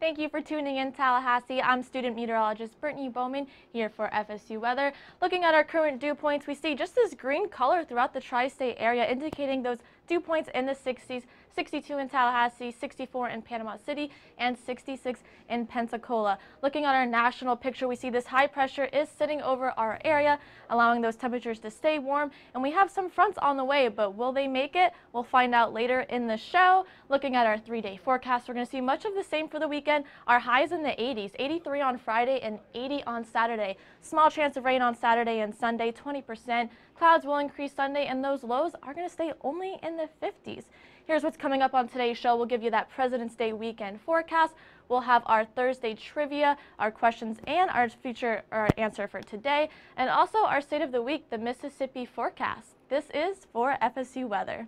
Thank you for tuning in, Tallahassee. I'm student meteorologist Brittany Bowman here for FSU Weather. Looking at our current dew points, we see just this green color throughout the tri-state area, indicating those dew points in the 60s, 62 in Tallahassee, 64 in Panama City, and 66 in Pensacola. Looking at our national picture, we see this high pressure is sitting over our area, allowing those temperatures to stay warm. And we have some fronts on the way, but will they make it? We'll find out later in the show. Looking at our 3-day forecast, we're going to see much of the same for the weekend. Our highs in the 80s, 83 on Friday and 80 on Saturday. Small chance of rain on Saturday and Sunday, 20%. Clouds will increase Sunday, and those lows are going to stay only in the 50s. Here's what's coming up on today's show. We'll give you that President's Day weekend forecast. We'll have our Thursday trivia, our questions, and our answer for today, and also our State of the Week, the Mississippi forecast. This is for FSU Weather.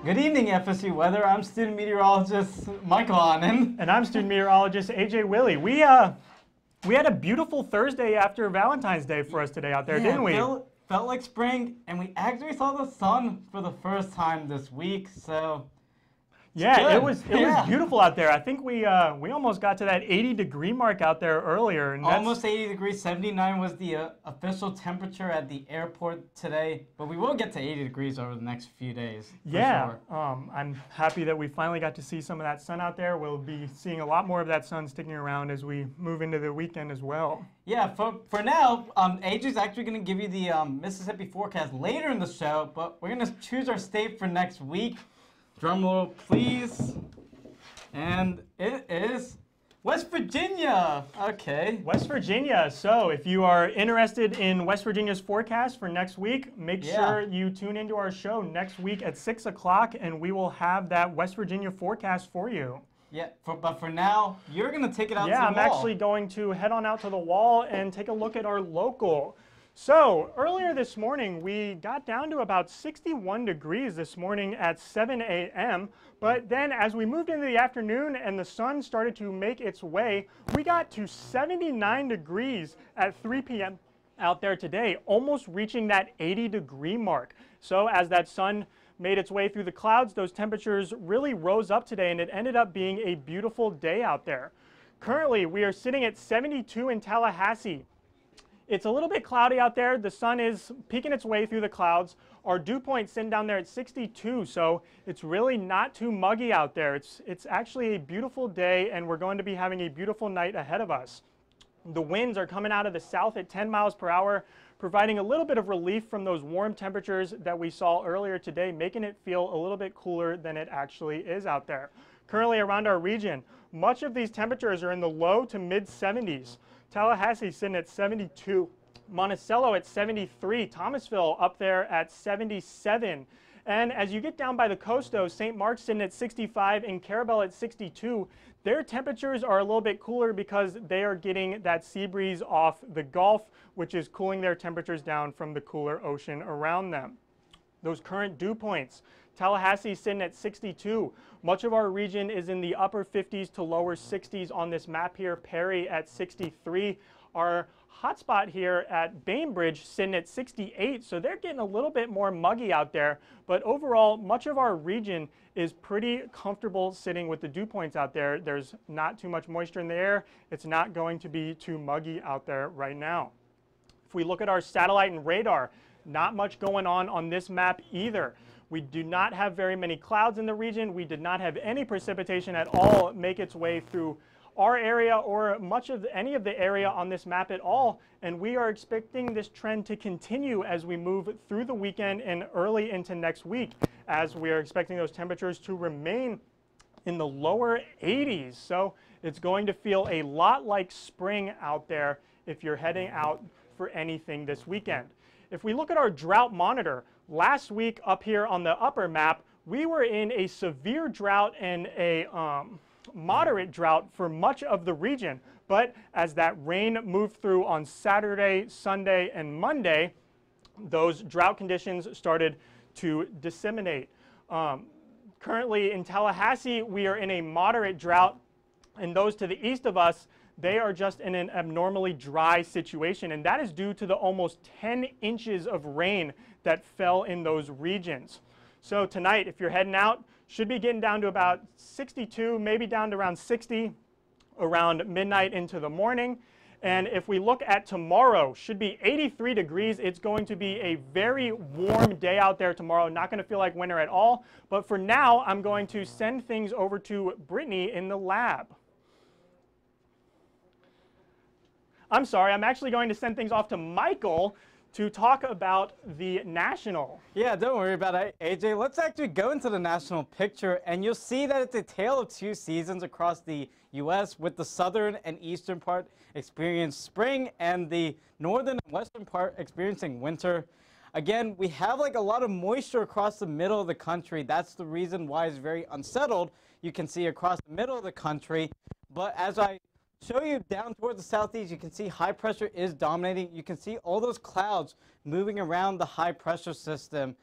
Good evening, FSU Weather. I'm student meteorologist Michael Anand. And I'm student meteorologist AJ Willie. We had a beautiful Thursday after Valentine's Day for us today out there, didn't we? Felt like spring, and we actually saw the sun for the first time this week, so yeah, it was beautiful out there. I think we almost got to that 80-degree mark out there earlier. And almost 80 degrees. 79 was the official temperature at the airport today, but we will get to 80 degrees over the next few days. Yeah, sure. I'm happy that we finally got to see some of that sun out there. We'll be seeing a lot more of that sun sticking around as we move into the weekend as well. Yeah, for now, AJ's actually going to give you the Mississippi forecast later in the show, but we're going to choose our state for next week. Drum roll, please. And it is West Virginia. Okay. West Virginia. So if you are interested in West Virginia's forecast for next week, make sure you tune into our show next week at 6 o'clock, and we will have that West Virginia forecast for you. Yeah, but for now, you're going to take it out to the wall. Yeah, I'm actually going to head on out to the wall and take a look at our local. So earlier this morning, we got down to about 61 degrees this morning at 7 a.m. But then as we moved into the afternoon and the sun started to make its way, we got to 79 degrees at 3 p.m. out there today, almost reaching that 80-degree mark. So as that sun made its way through the clouds, those temperatures really rose up today, and it ended up being a beautiful day out there. Currently, we are sitting at 72 in Tallahassee. It's a little bit cloudy out there. The sun is peeking its way through the clouds. Our dew point's sitting down there at 62, so it's really not too muggy out there. It's actually a beautiful day, and we're going to be having a beautiful night ahead of us. The winds are coming out of the south at 10 miles per hour, providing a little bit of relief from those warm temperatures that we saw earlier today, making it feel a little bit cooler than it actually is out there. Currently around our region, much of these temperatures are in the low to mid 70s. Tallahassee sitting at 72, Monticello at 73, Thomasville up there at 77. And as you get down by the coast, though, St. Mark's sitting at 65 and Carabel at 62. Their temperatures are a little bit cooler because they are getting that sea breeze off the Gulf, which is cooling their temperatures down from the cooler ocean around them. Those current dew points, Tallahassee sitting at 62. Much of our region is in the upper 50s to lower 60s on this map here. Perry at 63. Our hotspot here at Bainbridge sitting at 68, so they're getting a little bit more muggy out there. But overall, much of our region is pretty comfortable sitting with the dew points out there. There's not too much moisture in the air. It's not going to be too muggy out there right now. If we look at our satellite and radar, not much going on this map either. We do not have very many clouds in the region. We did not have any precipitation at all make its way through our area or much of any of the area on this map at all. And we are expecting this trend to continue as we move through the weekend and early into next week, as we are expecting those temperatures to remain in the lower 80s. So it's going to feel a lot like spring out there if you're heading out for anything this weekend. If we look at our drought monitor, last week up here on the upper map, we were in a severe drought and a moderate drought for much of the region. But as that rain moved through on Saturday, Sunday, and Monday, those drought conditions started to disseminate. Currently in Tallahassee, we are in a moderate drought, and those to the east of us, they are just in an abnormally dry situation, and that is due to the almost 10 inches of rain that fell in those regions. So tonight, if you're heading out, should be getting down to about 62, maybe down to around 60 around midnight into the morning. And if we look at tomorrow, should be 83 degrees. It's going to be a very warm day out there tomorrow. Not going to feel like winter at all. But for now, I'm going to send things over to Brittany in the lab. I'm sorry, I'm actually going to send things off to Michael to talk about the national. Yeah, don't worry about it, AJ. Let's actually go into the national picture, and you'll see that it's a tale of two seasons across the U.S., with the southern and eastern part experiencing spring and the northern and western part experiencing winter. Again, we have like a lot of moisture across the middle of the country. That's the reason why it's very unsettled. You can see across the middle of the country, but as I show you down towards the southeast, you can see high pressure is dominating. You can see all those clouds moving around the high pressure system.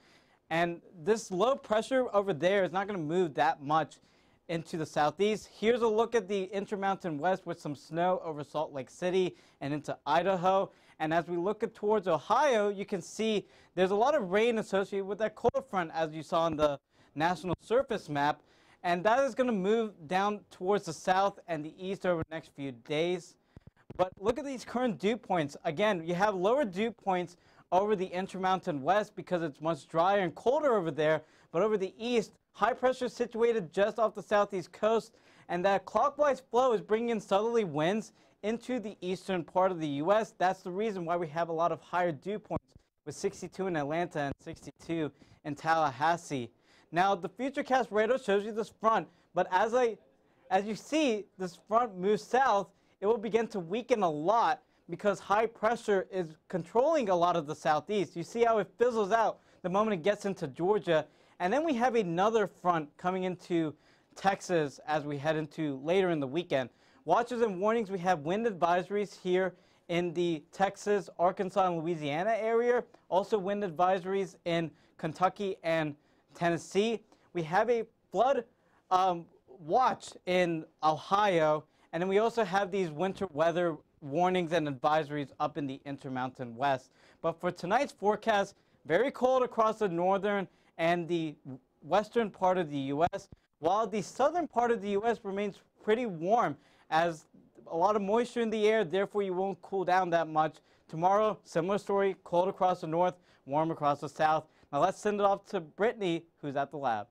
And this low pressure over there is not going to move that much into the southeast. Here's a look at the Intermountain West with some snow over Salt Lake City and into Idaho. And as we look towards Ohio, you can see there's a lot of rain associated with that cold front, as you saw on the national surface map. And that is going to move down towards the south and the east over the next few days. But look at these current dew points. Again, you have lower dew points over the Intermountain West because it's much drier and colder over there. But over the east, high pressure is situated just off the southeast coast. And that clockwise flow is bringing in southerly winds into the eastern part of the U.S. That's the reason why we have a lot of higher dew points, with 62 in Atlanta and 62 in Tallahassee. Now, the Futurecast radar shows you this front, but as you see, this front moves south, it will begin to weaken a lot because high pressure is controlling a lot of the southeast. You see how it fizzles out the moment it gets into Georgia. And then we have another front coming into Texas as we head into later in the weekend. Watches and warnings, we have wind advisories here in the Texas, Arkansas, and Louisiana area. Also wind advisories in Kentucky and Tennessee. We have a flood watch in Ohio, and then we also have these winter weather warnings and advisories up in the Intermountain West. But for tonight's forecast, very cold across the northern and the western part of the U.S., while the southern part of the U.S. remains pretty warm as a lot of moisture in the air, therefore you won't cool down that much. Tomorrow, similar story, cold across the north, warm across the south. Now let's send it off to Brittany, who's at the lab.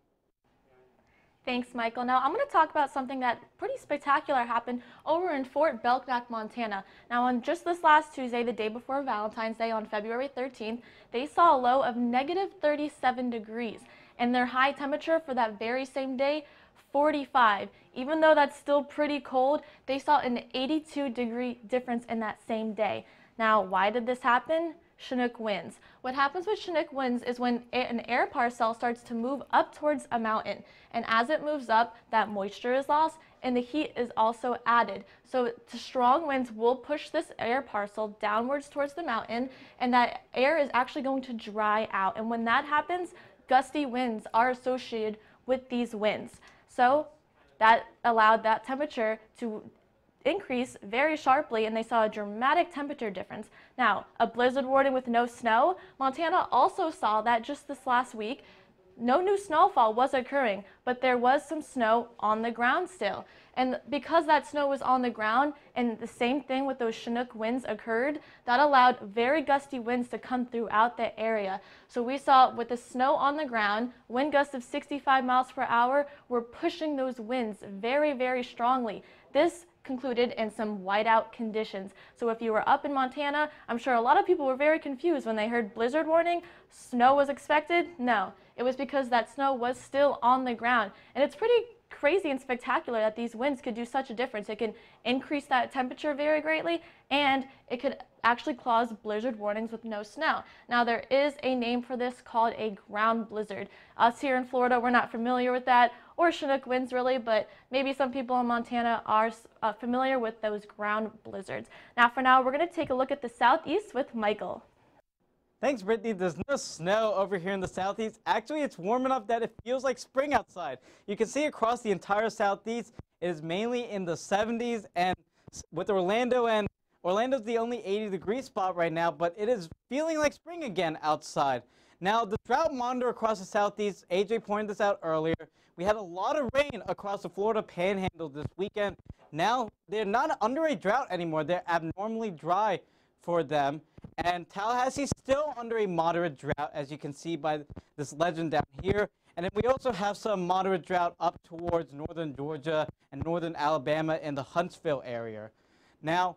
Thanks, Michael. Now, I'm going to talk about something that pretty spectacular happened over in Fort Belknap, Montana. Now, on just this last Tuesday, the day before Valentine's Day on February 13th, they saw a low of -37 degrees, and their high temperature for that very same day, 45. Even though that's still pretty cold, they saw an 82-degree difference in that same day. Now, why did this happen? Chinook winds. What happens with Chinook winds is when an air parcel starts to move up towards a mountain, and as it moves up, that moisture is lost and the heat is also added. So strong winds will push this air parcel downwards towards the mountain, and that air is actually going to dry out. And when that happens, gusty winds are associated with these winds. So that allowed that temperature to increase very sharply, and they saw a dramatic temperature difference. Now, a blizzard warning with no snow. Montana also saw that just this last week. No new snowfall was occurring, but there was some snow on the ground still. And because that snow was on the ground and the same thing with those Chinook winds occurred, that allowed very gusty winds to come throughout the area. So we saw with the snow on the ground, wind gusts of 65 miles per hour were pushing those winds very, very strongly. This concluded in some whiteout conditions. So if you were up in Montana, I'm sure a lot of people were very confused when they heard blizzard warning. Snow was expected? No, it was because that snow was still on the ground. And it's pretty crazy and spectacular that these winds could do such a difference. It can increase that temperature very greatly, and it could actually cause blizzard warnings with no snow. Now, there is a name for this called a ground blizzard. Us here in Florida, we're not familiar with that, or Chinook winds really, but maybe some people in Montana are familiar with those ground blizzards. Now, for now, we're going to take a look at the southeast with Michael. Thanks, Brittany. There's no snow over here in the southeast. Actually, it's warm enough that it feels like spring outside. You can see across the entire southeast, it is mainly in the 70s, and with Orlando, and Orlando's the only 80-degree spot right now, but it is feeling like spring again outside. Now, the drought monitor across the southeast, AJ pointed this out earlier, we had a lot of rain across the Florida Panhandle this weekend. Now, they're not under a drought anymore. They're abnormally dry for them. And Tallahassee's still under a moderate drought, as you can see by this legend down here. And then we also have some moderate drought up towards northern Georgia and northern Alabama in the Huntsville area. Now,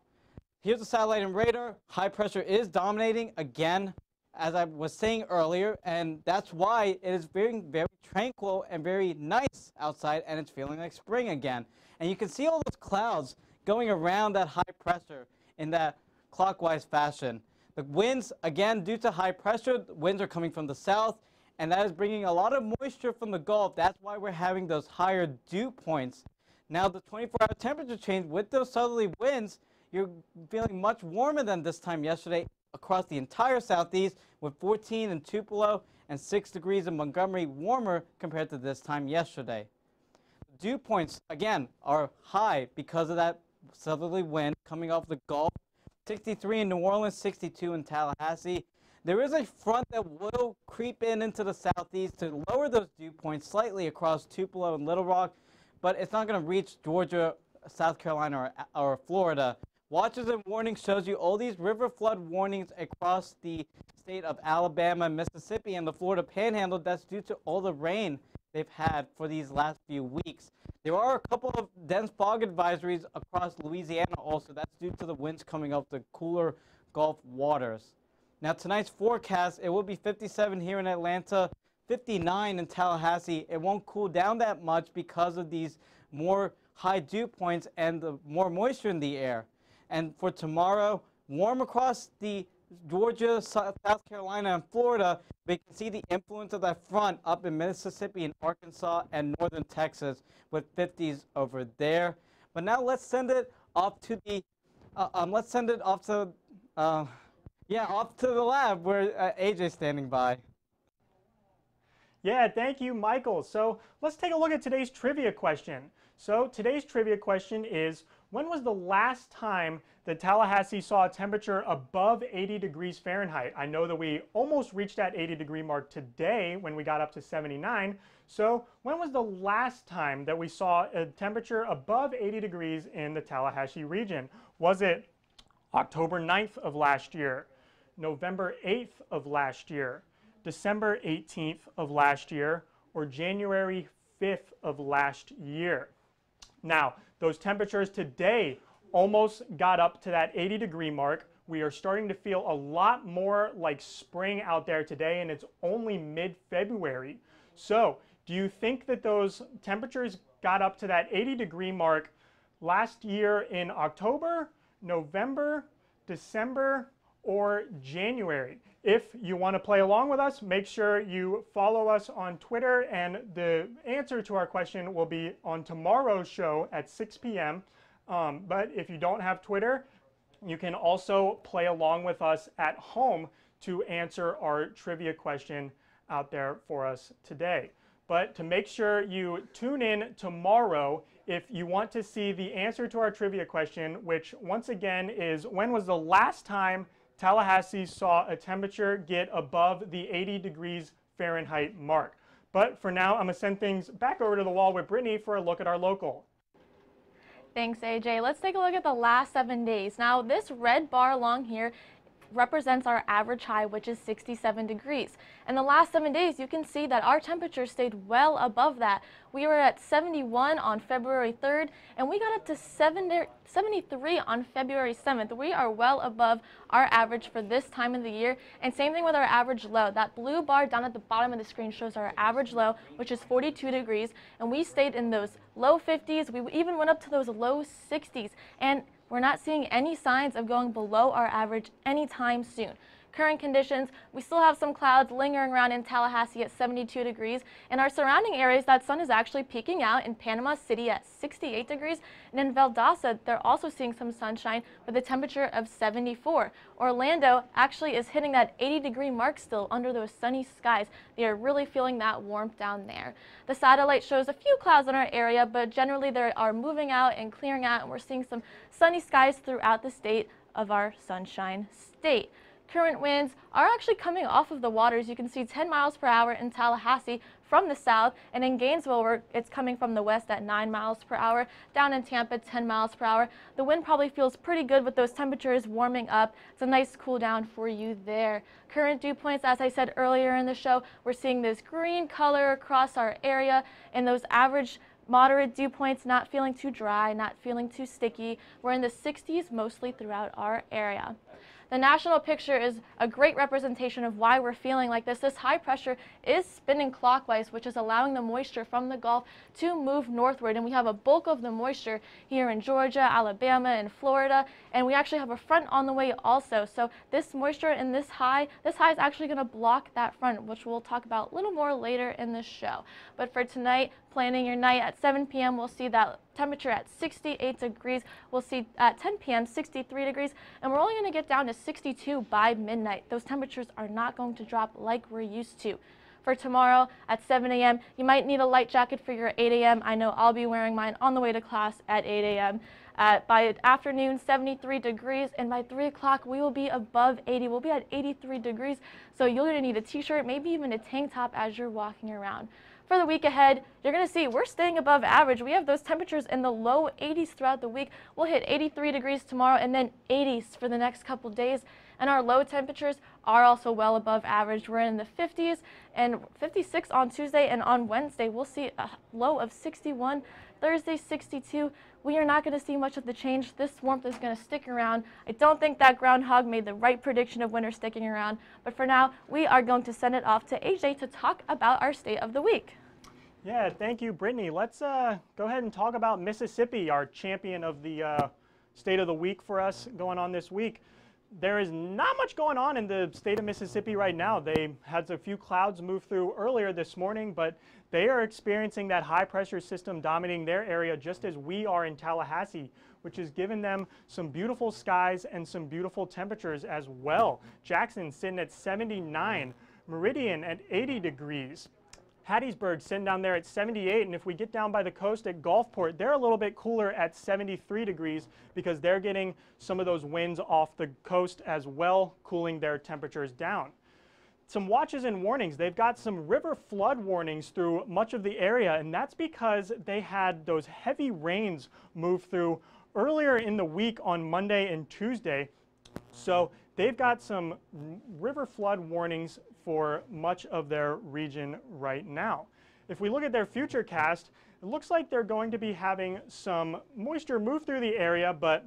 here's the satellite and radar. High pressure is dominating again, as I was saying earlier, and that's why it is very, very tranquil and very nice outside, and it's feeling like spring again. And you can see all those clouds going around that high pressure in that clockwise fashion. The winds, again, due to high pressure, the winds are coming from the south, and that is bringing a lot of moisture from the Gulf. That's why we're having those higher dew points. Now, the 24-hour temperature change with those southerly winds, you're feeling much warmer than this time yesterday across the entire southeast, with 14 in Tupelo and 6 degrees in Montgomery warmer compared to this time yesterday. The dew points, again, are high because of that southerly wind coming off the Gulf. 63 in New Orleans, 62 in Tallahassee. There is a front that will creep into the southeast to lower those dew points slightly across Tupelo and Little Rock, but it's not going to reach Georgia, South Carolina, or Florida. Watches and warnings shows you all these river flood warnings across the state of Alabama, Mississippi, and the Florida Panhandle. That's due to all the rain they've had for these last few weeks. There are a couple of dense fog advisories across Louisiana also. That's due to the winds coming off the cooler Gulf waters. Now, tonight's forecast, it will be 57 here in Atlanta, 59 in Tallahassee. It won't cool down that much because of these more high dew points and the more moisture in the air. And for tomorrow, warm across the Georgia, South Carolina, and Florida. We can see the influence of that front up in Mississippi and Arkansas and northern Texas with 50s over there. But now let's send it off to the off to the lab where AJ's standing by. Yeah, thank you, Michael. So let's take a look at today's trivia question. So today's trivia question is, when was the last time that Tallahassee saw a temperature above 80 degrees Fahrenheit? I know that we almost reached that 80-degree mark today when we got up to 79. So when was the last time that we saw a temperature above 80 degrees in the Tallahassee region? Was it October 9th of last year, November 8th of last year, December 18th of last year, or January 5th of last year? Now, those temperatures today almost got up to that 80-degree mark. We are starting to feel a lot more like spring out there today, and it's only mid-February. So, do you think that those temperatures got up to that 80-degree mark last year in October, November, December, or January? If you want to play along with us, make sure you follow us on Twitter, and the answer to our question will be on tomorrow's show at 6 p.m. But if you don't have Twitter, you can also play along with us at home to answer our trivia question out there for us today. But to make sure you tune in tomorrow if you want to see the answer to our trivia question, which once again is, when was the last time Tallahassee saw a temperature get above the 80 degrees Fahrenheit mark? But for now, I'm going to send things back over to the wall with Brittany for a look at our local. Thanks, AJ. Let's take a look at the last 7 days. Now, this red bar along here represents our average high, which is 67 degrees. In the last 7 days, you can see that our temperature stayed well above that. We were at 71 on February 3rd, and we got up to 73 on February 7th. We are well above our average for this time of the year, and same thing with our average low. That blue bar down at the bottom of the screen shows our average low, which is 42 degrees, and we stayed in those low 50s. We even went up to those low 60s, and we're not seeing any signs of going below our average anytime soon. Current conditions, we still have some clouds lingering around in Tallahassee at 72 degrees. In our surrounding areas, that sun is actually peeking out in Panama City at 68 degrees. And in Valdosta, they're also seeing some sunshine with a temperature of 74. Orlando actually is hitting that 80-degree mark still under those sunny skies. They are really feeling that warmth down there. The satellite shows a few clouds in our area, but generally they are moving out and clearing out, and we're seeing some sunny skies throughout the state of our Sunshine State. Current winds are actually coming off of the waters. You can see 10 miles per hour in Tallahassee from the south, and in Gainesville, it's coming from the west at 9 miles per hour. Down in Tampa, 10 miles per hour. The wind probably feels pretty good with those temperatures warming up. It's a nice cool down for you there. Current dew points, as I said earlier in the show, we're seeing this green color across our area, and those average moderate dew points, not feeling too dry, not feeling too sticky. We're in the 60s mostly throughout our area. The national picture is a great representation of why we're feeling like this. This high pressure is spinning clockwise, which is allowing the moisture from the Gulf to move northward. And we have a bulk of the moisture here in Georgia, Alabama, and Florida. And we actually have a front on the way also. So this moisture and this high is actually going to block that front, which we'll talk about a little more later in this show. But for tonight, planning your night at 7 p.m., we'll see that temperature at 68 degrees. We'll see at 10 p.m. 63 degrees, and we're only going to get down to 62 by midnight. Those temperatures are not going to drop like we're used to. For tomorrow at 7 a.m., you might need a light jacket for your 8 a.m. I know I'll be wearing mine on the way to class at 8 a.m. By afternoon, 73 degrees, and by 3 o'clock, we will be above 80. We'll be at 83 degrees, so you're going to need a t-shirt, maybe even a tank top as you're walking around. For the week ahead, you're going to see we're staying above average. We have those temperatures in the low 80s throughout the week. We'll hit 83 degrees tomorrow and then 80s for the next couple days. And our low temperatures are also well above average. We're in the 50s and 56 on Tuesday, and on Wednesday we'll see a low of 61. Thursday, 62. We are not going to see much of the change. This warmth is going to stick around. I don't think that groundhog made the right prediction of winter sticking around. But for now, we are going to send it off to AJ to talk about our state of the week. Yeah, thank you, Brittany. Let's go ahead and talk about Mississippi, our champion of the state of the week for us going on this week. There is not much going on in the state of Mississippi right now. They had a few clouds move through earlier this morning, but they are experiencing that high pressure system dominating their area just as we are in Tallahassee, which has given them some beautiful skies and some beautiful temperatures as well. Jackson sitting at 79, Meridian at 80 degrees. Hattiesburg sitting down there at 78, and if we get down by the coast at Gulfport, they're a little bit cooler at 73 degrees because they're getting some of those winds off the coast as well, cooling their temperatures down. Some watches and warnings. They've got some river flood warnings through much of the area, and that's because they had those heavy rains move through earlier in the week on Monday and Tuesday. So they've got some river flood warnings for much of their region right now. If we look at their future cast, it looks like they're going to be having some moisture move through the area, but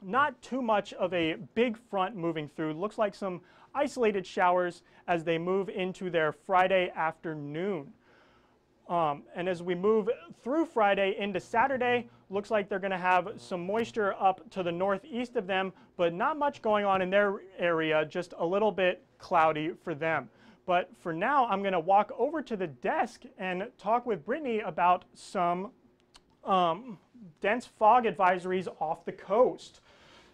not too much of a big front moving through. It looks like some isolated showers as they move into their Friday afternoon. And as we move through Friday into Saturday, looks like they're going to have some moisture up to the northeast of them, but not much going on in their area, just a little bit cloudy for them. But for now, I'm going to walk over to the desk and talk with Brittany about some dense fog advisories off the coast.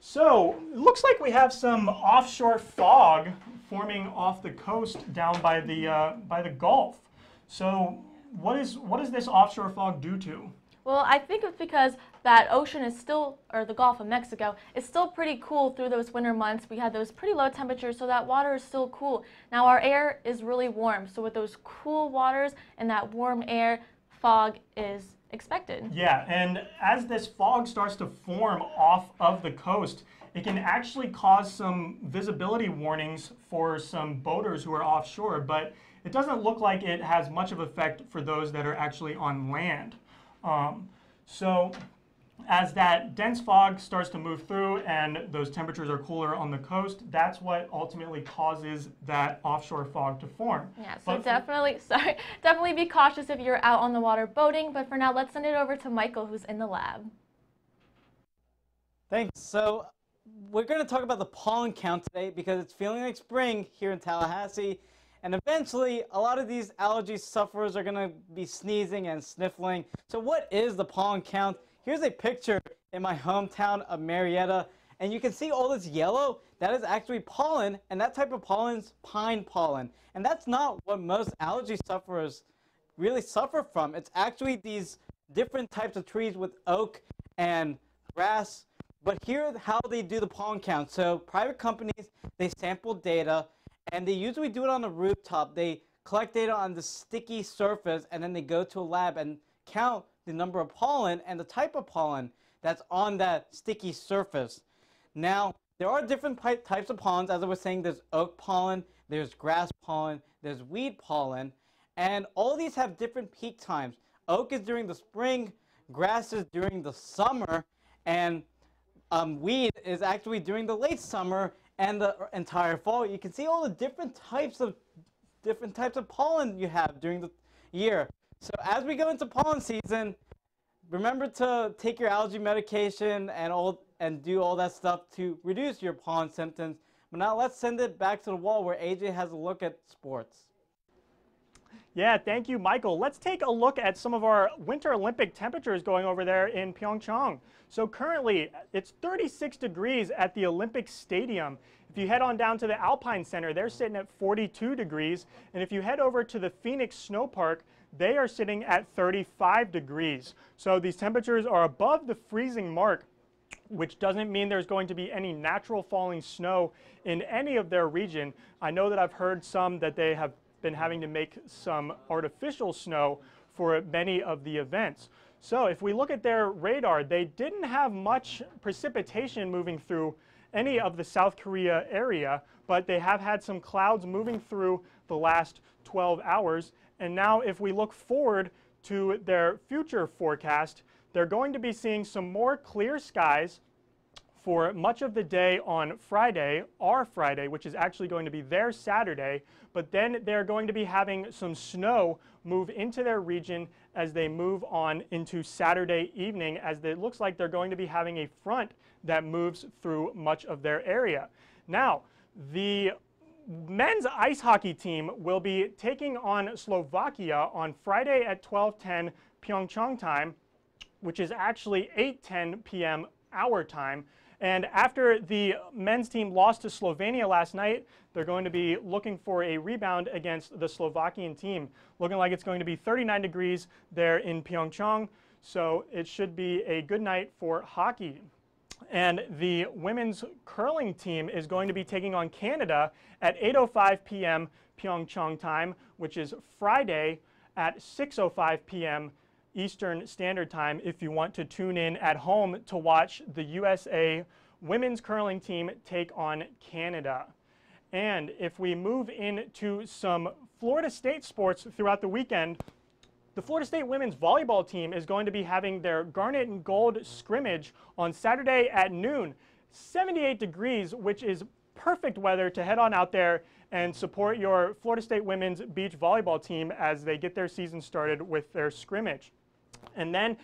So it looks like we have some offshore fog forming off the coast down by the Gulf. So what is this offshore fog due to? Well, I think it's because that ocean is still, or the Gulf of Mexico, is still pretty cool through those winter months. We had those pretty low temperatures, so that water is still cool. Now our air is really warm, so with those cool waters and that warm air, fog is expected. Yeah, and as this fog starts to form off of the coast, it can actually cause some visibility warnings for some boaters who are offshore, but it doesn't look like it has much of effect for those that are actually on land. So as that dense fog starts to move through and those temperatures are cooler on the coast, that's what ultimately causes that offshore fog to form. Yeah, so definitely be cautious if you're out on the water boating, but for now, let's send it over to Michael, who's in the lab. Thanks. So we're going to talk about the pollen count today because it's feeling like spring here in Tallahassee. And eventually, a lot of these allergy sufferers are going to be sneezing and sniffling. So what is the pollen count? Here's a picture in my hometown of Marietta. And you can see all this yellow. That is actually pollen. And that type of pollen is pine pollen. And that's not what most allergy sufferers really suffer from. It's actually these different types of trees with oak and grass. But here's how they do the pollen count. So private companies, they sample data, and they usually do it on the rooftop. They collect data on the sticky surface, and then they go to a lab and count the number of pollen and the type of pollen that's on that sticky surface. Now, there are different types of pollens. As I was saying, there's oak pollen, there's grass pollen, there's weed pollen, and all these have different peak times. Oak is during the spring, grass is during the summer, and weed is actually during the late summer and the entire fall. You can see all the different types of pollen you have during the year. So as we go into pollen season, remember to take your allergy medication and do all that stuff to reduce your pollen symptoms. But now let's send it back to the wall where AJ has a look at sports. Yeah, thank you, Michael. Let's take a look at some of our Winter Olympic temperatures going over there in Pyeongchang. So currently, it's 36 degrees at the Olympic Stadium. If you head on down to the Alpine Center, they're sitting at 42 degrees. And if you head over to the Phoenix Snow Park, they are sitting at 35 degrees. So these temperatures are above the freezing mark, which doesn't mean there's going to be any natural falling snow in any of their region. I know that I've heard some that they have been having to make some artificial snow for many of the events. So if we look at their radar, they didn't have much precipitation moving through any of the South Korea area, but they have had some clouds moving through the last 12 hours. And now if we look forward to their future forecast, they're going to be seeing some more clear skies for much of the day on Friday, our Friday, which is actually going to be their Saturday, but then they're going to be having some snow move into their region as they move on into Saturday evening, as it looks like they're going to be having a front that moves through much of their area. Now, the men's ice hockey team will be taking on Slovakia on Friday at 12:10 Pyeongchang time, which is actually 8:10 p.m. our time. And after the men's team lost to Slovenia last night, they're going to be looking for a rebound against the Slovakian team. Looking like it's going to be 39 degrees there in Pyeongchang, so it should be a good night for hockey. And the women's curling team is going to be taking on Canada at 8:05 p.m. Pyeongchang time, which is Friday at 6:05 p.m. Eastern Standard Time if you want to tune in at home to watch the USA women's curling team take on Canada. And if we move into some Florida State sports throughout the weekend, the Florida State women's volleyball team is going to be having their Garnet and Gold scrimmage on Saturday at noon. 78 degrees, which is perfect weather to head on out there and support your Florida State women's beach volleyball team as they get their season started with their scrimmage. And then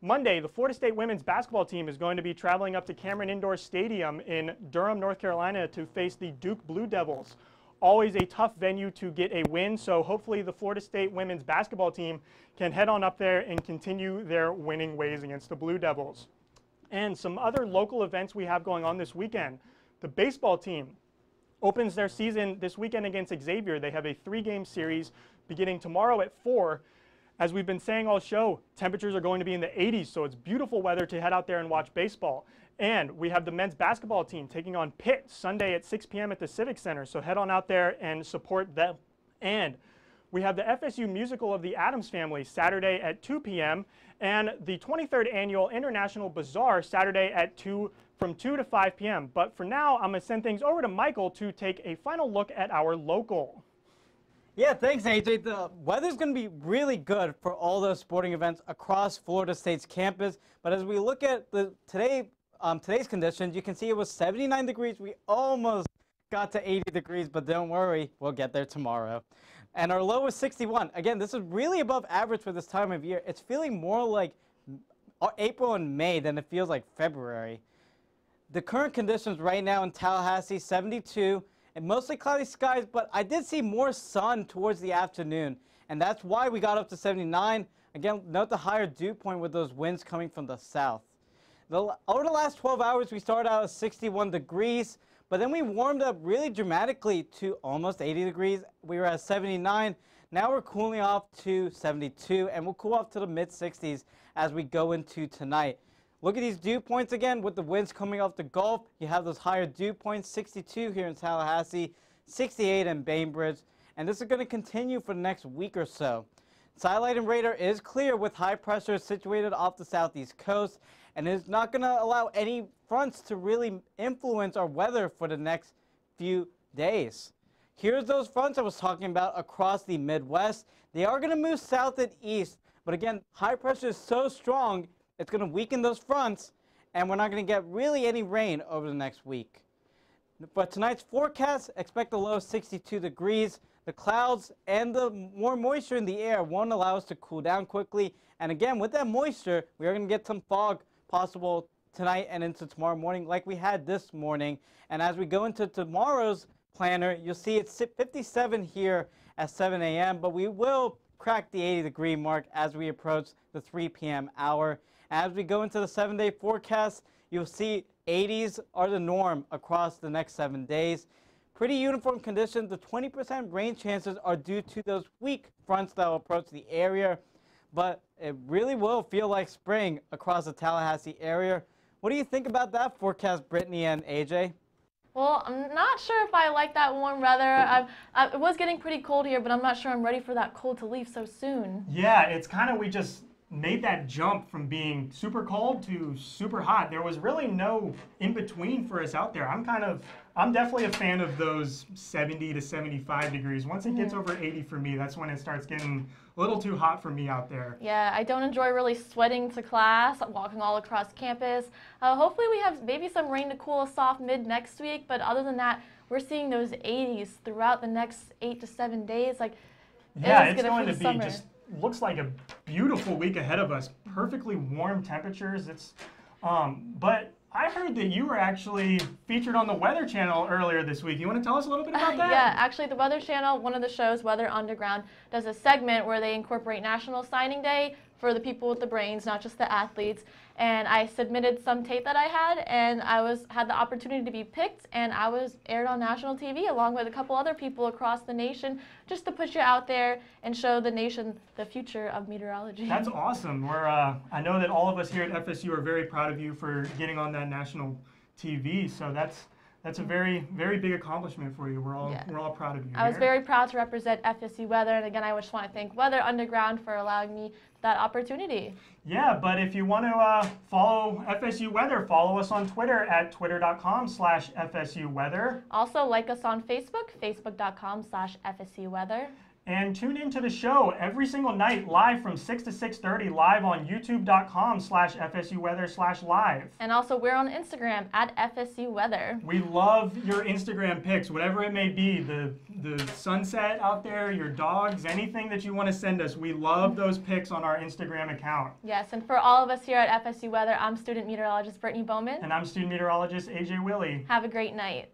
Monday, the Florida State women's basketball team is going to be traveling up to Cameron Indoor Stadium in Durham, North Carolina to face the Duke Blue Devils. Always a tough venue to get a win, so hopefully the Florida State women's basketball team can head on up there and continue their winning ways against the Blue Devils. And some other local events we have going on this weekend. The baseball team opens their season this weekend against Xavier. They have a 3-game series beginning tomorrow at 4. As we've been saying all show, temperatures are going to be in the 80s, so it's beautiful weather to head out there and watch baseball. And we have the men's basketball team taking on Pitt Sunday at 6 p.m. at the Civic Center, so head on out there and support them. And we have the FSU musical of the Addams Family Saturday at 2 p.m. and the 23rd Annual International Bazaar Saturday at from 2 to 5 p.m. But for now, I'm going to send things over to Michael to take a final look at our local. Yeah, thanks, AJ. The weather's going to be really good for all those sporting events across Florida State's campus. But as we look at today's conditions, you can see it was 79 degrees. We almost got to 80 degrees, but don't worry, we'll get there tomorrow. And our low was 61. Again, this is really above average for this time of year. It's feeling more like April and May than it feels like February. The current conditions right now in Tallahassee, 72, and mostly cloudy skies, but I did see more sun towards the afternoon, and that's why we got up to 79. Again, note the higher dew point with those winds coming from the south. Over the last 12 hours, we started out at 61 degrees, but then we warmed up really dramatically to almost 80 degrees. We were at 79. Now we're cooling off to 72, and we'll cool off to the mid-60s as we go into tonight. Look at these dew points again with the winds coming off the Gulf. You have those higher dew points, 62 here in Tallahassee, 68 in Bainbridge, and this is going to continue for the next week or so. Satellite and radar is clear with high pressure situated off the southeast coast, and it's not going to allow any fronts to really influence our weather for the next few days. Here's those fronts I was talking about across the Midwest. They are going to move south and east, but again, high pressure is so strong, it's going to weaken those fronts, and we're not going to get really any rain over the next week. But tonight's forecast, expect a low of 62 degrees. The clouds and the more moisture in the air won't allow us to cool down quickly. And again, with that moisture, we are going to get some fog possible tonight and into tomorrow morning like we had this morning. And as we go into tomorrow's planner, you'll see it's 57 here at 7 a.m., but we will crack the 80-degree mark as we approach the 3 p.m. hour. As we go into the 7-day forecast, you'll see 80s are the norm across the next 7 days. Pretty uniform conditions. The 20% rain chances are due to those weak fronts that will approach the area, but it really will feel like spring across the Tallahassee area. What do you think about that forecast, Brittany and AJ? Well, I'm not sure if I like that warm weather. It was getting pretty cold here, but I'm not sure I'm ready for that cold to leave so soon. Yeah, it's kind of, we just made that jump from being super cold to super hot. There was really no in between for us out there. I'm definitely a fan of those 70 to 75 degrees. Once it gets over 80 for me, that's when it starts getting a little too hot for me out there. Yeah, I don't enjoy really sweating to class, walking all across campus. Hopefully we have maybe some rain to cool us off mid next week, but other than that, we're seeing those 80s throughout the next 8 to 7 days. Yeah, it's going to be just looks like a beautiful week ahead of us. Perfectly warm temperatures. But I heard that you were actually featured on the Weather Channel earlier this week. You want to tell us a little bit about that? Yeah, actually the Weather Channel, one of the shows, Weather Underground, does a segment where they incorporate National Signing Day for the people with the brains, not just the athletes. And I submitted some tape that I had, and had the opportunity to be picked, and I was aired on national TV along with a couple other people across the nation, just to put you out there and show the nation the future of meteorology. That's awesome. I know that all of us here at FSU are very proud of you for getting on that national TV. So that's a very, very big accomplishment for you. We're all proud of you. I was very proud to represent FSU Weather, and again, I just want to thank Weather Underground for allowing me that opportunity. Yeah, but if you want to follow FSU Weather, follow us on Twitter at twitter.com/FSU Weather. Also, like us on Facebook, facebook.com/FSU Weather. And tune into the show every single night live from 6 to 6:30 live on youtube.com/FSUweather/live. And also we're on Instagram at FSU Weather. We love your Instagram pics, whatever it may be, the sunset out there, your dogs, anything that you want to send us. We love those pics on our Instagram account. Yes, and for all of us here at FSU Weather, I'm student meteorologist Brittany Bowman. And I'm student meteorologist AJ Willie. Have a great night.